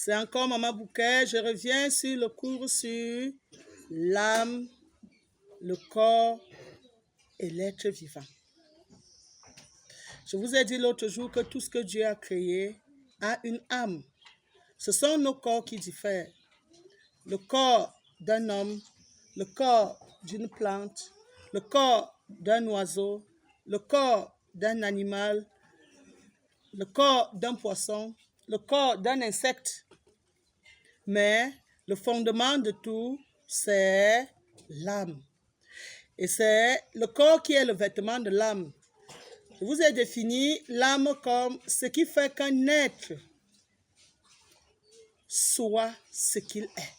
C'est encore Maman Bouquet. Je reviens sur le cours sur l'âme, le corps et l'être vivant. Je vous ai dit l'autre jour que tout ce que Dieu a créé a une âme. Ce sont nos corps qui diffèrent. Le corps d'un homme, le corps d'une plante, le corps d'un oiseau, le corps d'un animal, le corps d'un poisson, le corps d'un insecte. Mais le fondement de tout, c'est l'âme. Et c'est le corps qui est le vêtement de l'âme. Je vous ai défini l'âme comme ce qui fait qu'un être soit ce qu'il est.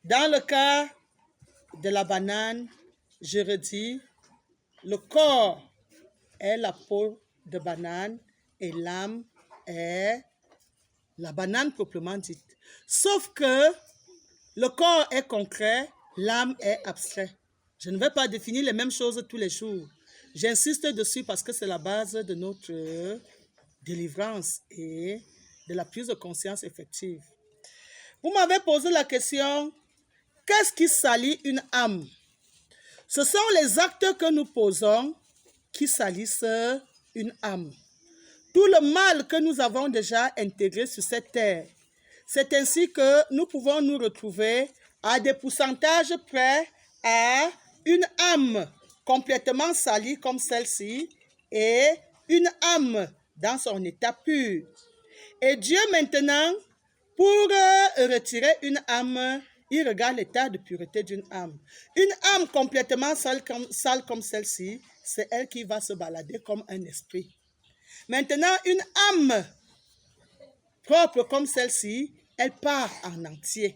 Dans le cas de la banane, je redis, le corps est la peau de banane et l'âme est la banane proprement dite. Sauf que le corps est concret, l'âme est abstrait. Je ne vais pas définir les mêmes choses tous les jours. J'insiste dessus parce que c'est la base de notre délivrance et de la prise de conscience effective. Vous m'avez posé la question, qu'est-ce qui salit une âme? Ce sont les actes que nous posons qui salissent une âme. Tout le mal que nous avons déjà intégré sur cette terre, c'est ainsi que nous pouvons nous retrouver à des pourcentages près à une âme complètement salie comme celle-ci et une âme dans son état pur. Et Dieu maintenant, pour retirer une âme, il regarde l'état de pureté d'une âme. Une âme complètement sale comme celle-ci, c'est elle qui va se balader comme un esprit. Maintenant, une âme propre comme celle-ci, elle part en entier.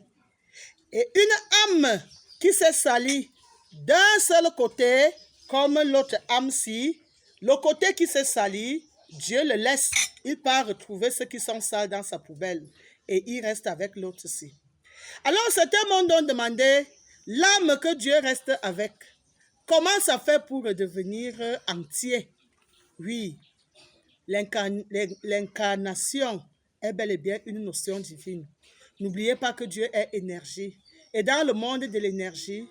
Et une âme qui s'est salie d'un seul côté, comme l'autre âme-ci, le côté qui s'est sali, Dieu le laisse. Il part retrouver ceux qui sont sales dans sa poubelle. Et il reste avec l'autre-ci. Alors, certains m'ont donc demandé, l'âme que Dieu reste avec, comment ça fait pour devenir entier? Oui, l'incarnation est bel et bien une notion divine. N'oubliez pas que Dieu est énergie. Et dans le monde de l'énergie,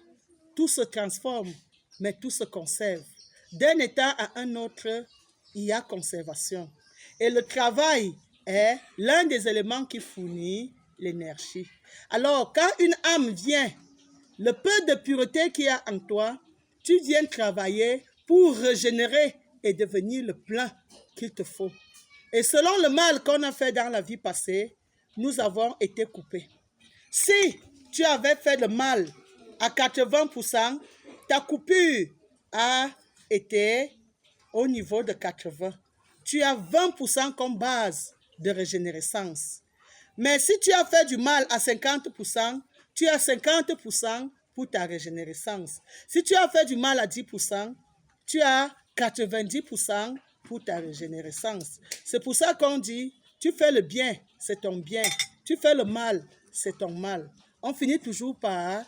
tout se transforme, mais tout se conserve. D'un état à un autre, il y a conservation. Et le travail est l'un des éléments qui fournit l'énergie. Alors, quand une âme vient, le peu de pureté qu'il y a en toi, tu viens travailler pour régénérer et devenir le plein qu'il te faut. Et selon le mal qu'on a fait dans la vie passée, nous avons été coupés. Si tu avais fait le mal à 80%, ta coupure a été au niveau de 80. Tu as 20% comme base de régénérescence. Mais si tu as fait du mal à 50%, tu as 50% pour ta régénérescence. Si tu as fait du mal à 10%, tu as 90% pour ta régénérescence. C'est pour ça qu'on dit, tu fais le bien, c'est ton bien. Tu fais le mal, c'est ton mal. On finit toujours par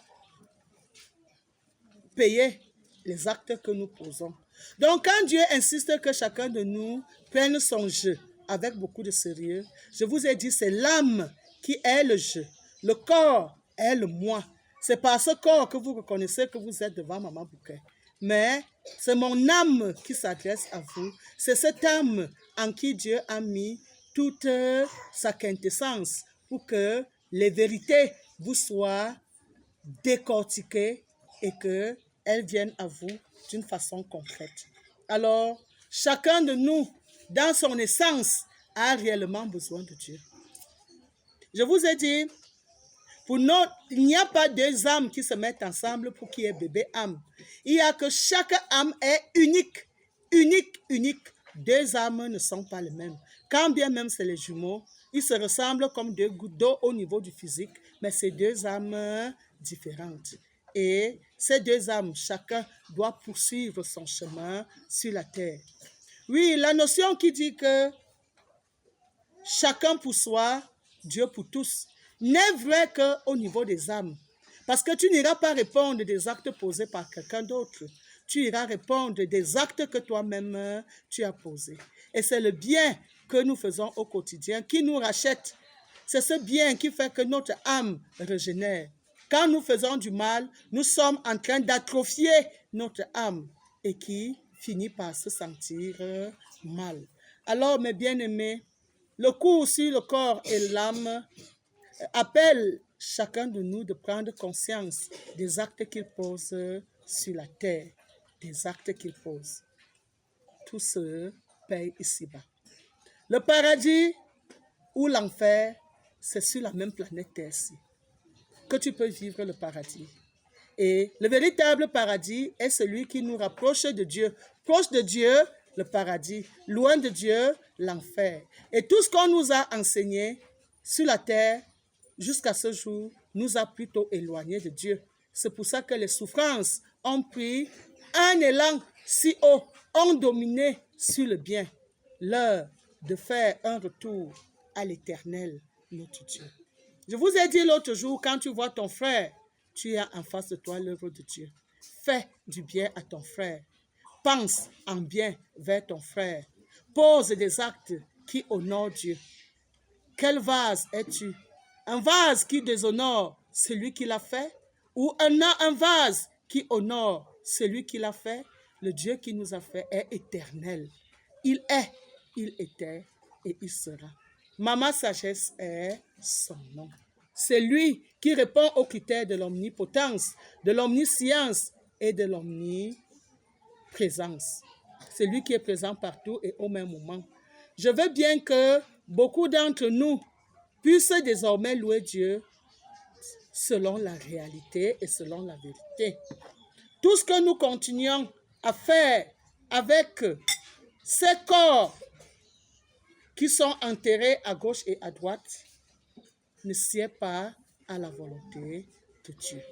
payer les actes que nous posons. Donc, quand Dieu insiste que chacun de nous prenne son jeu avec beaucoup de sérieux, je vous ai dit, c'est l'âme qui est le jeu. Le corps est le moi. C'est par ce corps que vous reconnaissez que vous êtes devant Maman Bouquet. Mais c'est mon âme qui s'adresse à vous. C'est cette âme en qui Dieu a mis toute sa quintessence pour que les vérités vous soient décortiquées et qu'elles viennent à vous d'une façon concrète. Alors, chacun de nous, dans son essence, a réellement besoin de Dieu. Je vous ai dit, il n'y a pas deux âmes qui se mettent ensemble pour qu'il y ait bébé âme. Il y a que chaque âme est unique, unique, unique. Deux âmes ne sont pas les mêmes. Quand bien même c'est les jumeaux, ils se ressemblent comme deux gouttes d'eau au niveau du physique, mais c'est deux âmes différentes. Et ces deux âmes, chacun doit poursuivre son chemin sur la terre. Oui, la notion qui dit que chacun pour soi, Dieu pour tous, n'est vrai qu'au niveau des âmes. Parce que tu n'iras pas répondre des actes posés par quelqu'un d'autre. Tu iras répondre des actes que toi-même tu as posés. Et c'est le bien que nous faisons au quotidien qui nous rachète C'est ce bien qui fait que notre âme régénère. Quand nous faisons du mal, nous sommes en train d'atrophier notre âme et qui finit par se sentir mal. Alors, mes bien-aimés, le cours sur le corps et l'âme appelle chacun de nous de prendre conscience des actes qu'il pose sur la terre, des actes qu'il pose. Tout se paye ici-bas. Le paradis ou l'enfer, c'est sur la même planète Terre-ci que tu peux vivre le paradis. Et le véritable paradis est celui qui nous rapproche de Dieu. Proche de Dieu, le paradis. Loin de Dieu, l'enfer. Et tout ce qu'on nous a enseigné sur la terre, jusqu'à ce jour, nous a plutôt éloignés de Dieu. C'est pour ça que les souffrances ont pris un élan si haut, ont dominé sur le bien. L'heure de faire un retour à l'Éternel, notre Dieu. Je vous ai dit l'autre jour, quand tu vois ton frère, tu as en face de toi l'œuvre de Dieu. Fais du bien à ton frère. Pense en bien vers ton frère. Pose des actes qui honorent Dieu. Quel vase es-tu? Un vase qui déshonore celui qui l'a fait? Ou un vase qui honore celui qui l'a fait? Le Dieu qui nous a fait est éternel. Il est, il était et il sera. Maman Sagesse est son nom. C'est lui qui répond aux critères de l'omnipotence, de l'omniscience et de l'omniprésence. C'est lui qui est présent partout et au même moment. Je veux bien que beaucoup d'entre nous puissent désormais louer Dieu selon la réalité et selon la vérité. Tout ce que nous continuons à faire avec ces corps qui sont enterrés à gauche et à droite ne sied pas à la volonté de Dieu.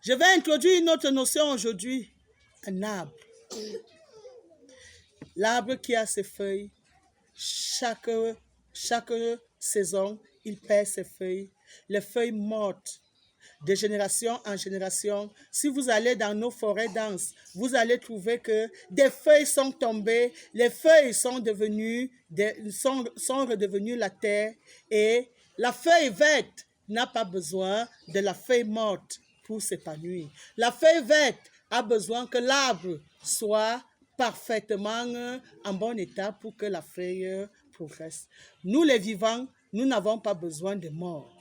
Je vais introduire une autre notion aujourd'hui, un arbre. L'arbre qui a ses feuilles, chaque saison, il perd ses feuilles, les feuilles mortes. De génération en génération, si vous allez dans nos forêts denses, vous allez trouver que des feuilles sont tombées, les feuilles sont redevenues la terre et la feuille verte n'a pas besoin de la feuille morte pour s'épanouir. La feuille verte a besoin que l'arbre soit parfaitement en bon état pour que la feuille progresse. Nous les vivants, nous n'avons pas besoin de mort.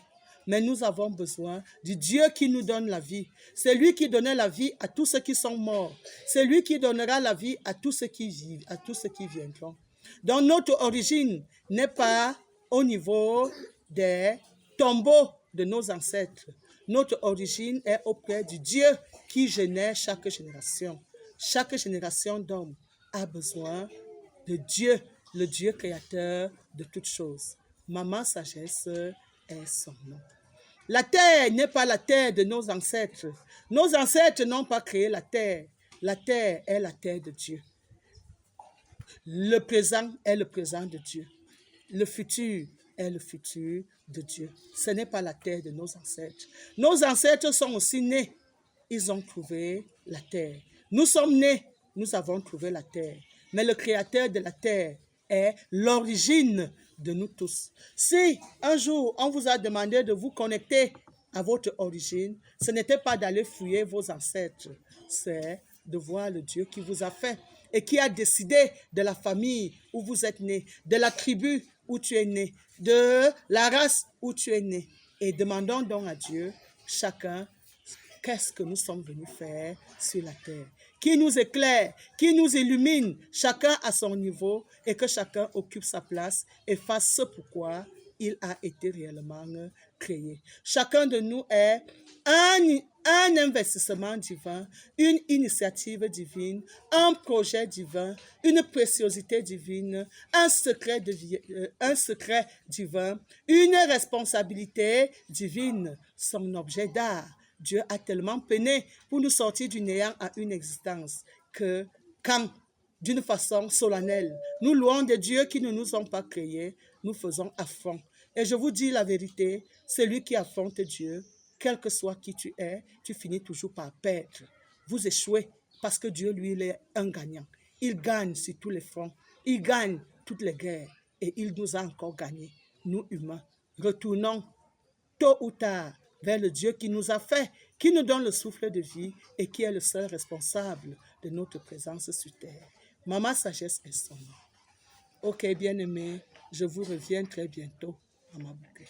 Mais nous avons besoin du Dieu qui nous donne la vie. C'est lui qui donnait la vie à tous ceux qui sont morts. C'est lui qui donnera la vie à tous ceux qui vivent, à tous ceux qui viendront. Donc notre origine n'est pas au niveau des tombeaux de nos ancêtres. Notre origine est auprès du Dieu qui génère chaque génération. Chaque génération d'hommes a besoin de Dieu, le Dieu créateur de toutes choses. Maman Sagesse est son nom. La terre n'est pas la terre de nos ancêtres. Nos ancêtres n'ont pas créé la terre. La terre est la terre de Dieu. Le présent est le présent de Dieu. Le futur est le futur de Dieu. Ce n'est pas la terre de nos ancêtres. Nos ancêtres sont aussi nés. Ils ont trouvé la terre. Nous sommes nés. Nous avons trouvé la terre. Mais le créateur de la terre est l'origine de nous tous. Si un jour on vous a demandé de vous connecter à votre origine, ce n'était pas d'aller fouiller vos ancêtres, c'est de voir le Dieu qui vous a fait et qui a décidé de la famille où vous êtes né, de la tribu où tu es né, de la race où tu es né. Et demandons donc à Dieu, chacun, qu'est-ce que nous sommes venus faire sur la terre? Qui nous éclaire, qui nous illumine, chacun à son niveau, et que chacun occupe sa place et fasse ce pourquoi il a été réellement créé. Chacun de nous est un investissement divin, une initiative divine, un projet divin, une préciosité divine, un secret divin, une responsabilité divine, son objet d'art. Dieu a tellement peiné pour nous sortir du néant à une existence que quand, d'une façon solennelle, nous louons des dieux qui ne nous ont pas créés, nous faisons affront. Et je vous dis la vérité, celui qui affronte Dieu, quel que soit qui tu es, tu finis toujours par perdre. Vous échouez parce que Dieu, lui, il est un gagnant. Il gagne sur tous les fronts. Il gagne toutes les guerres et il nous a encore gagnés. nous humains, retournons tôt ou tard vers le Dieu qui nous a fait, qui nous donne le souffle de vie et qui est le seul responsable de notre présence sur terre. Maman Sagesse est son nom. Ok, bien-aimés, je vous reviens très bientôt, Maman Bouquet.